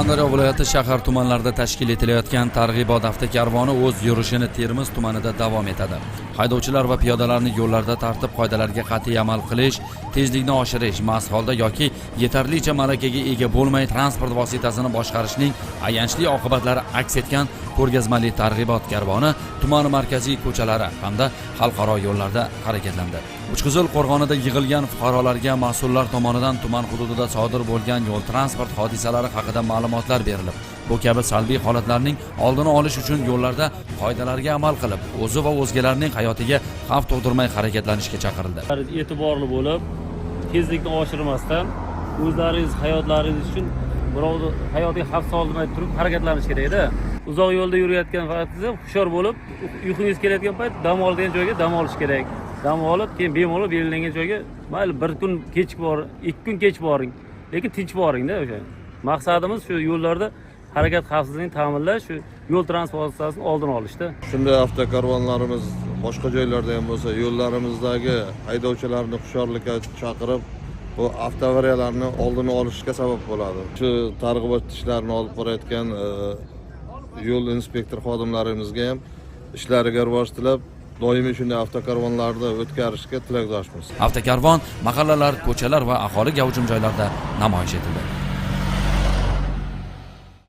Surxondaryo viloyati shahar tumanlarida tashkil etilayotgan targ'ibot avtokarvoni o'z yurishini Termiz tumanida davom etadi. Haydovchilar va piyodalarni yo'llarda tartib qoidalariga qat'iy amal qilish, tezlikni oshirish, mast holda yoki yetarlicha malakaga ega bo'lmay transport vositasini boshqarishning ayanchli oqibatlari aks etgan ko'rgazmali targ'ibot karvoni tuman markaziy ko'chalari hamda xalqaro yo'llarda harakatlandi. Uchqizil qo'rg'onida yig'ilgan fuqarolarga mas'ullar tomonidan tuman hududida sodir bo'lgan yo'l transport hodisalari haqida ma'lumotlar berilib, bu kabi salbiy holatlarning oldini olish uchun yo'llarda qoidalarga amal qilib, o'zi va o'zgalarning hayotiga xavf tug'dirmay harakatlanishga chaqirildi. E'tiborli bo'lib, tezlikni oshirmasdan o'zlaringiz hayotlaringiz uchun birovni hayotiga xavf solmay turib harakatlanish kerak-da. Uzoq yo'lda yurayotgan vaqtingizda hushyor bo'lib, uyqungiz kelayotgan payt dam oladigan joyga dam olish kerak. Dam olib, keyin bemalol belgilangan joyga mayli bir kun kech boring, 2 kun kech boring, lekin tinch boring-da o'sha. Maqsadimiz shu yo'llarda harakat xavfsizligini ta'minlash, shu yo'l transport hodisasini oldini olishda. Shunday avtokarvonlarimiz boshqa joylarda ham bo'lsa, yo'llarimizdagi haydovchilarni hushyorlikka chaqirib, bu avtoavariyalarni oldini olishga sabab bo'ladi. Shu targ'ibot ishlarini olib borayotgan yo'l inspektor xodimlarimizga ham ishlariga rivoj tilab, doimiy shunday avtokarvonlarni o'tkazishga tilakdoshmiz. Avtokarvon mahallalar, ko'chalar va aholi gavjum joylarda namoyish etildi.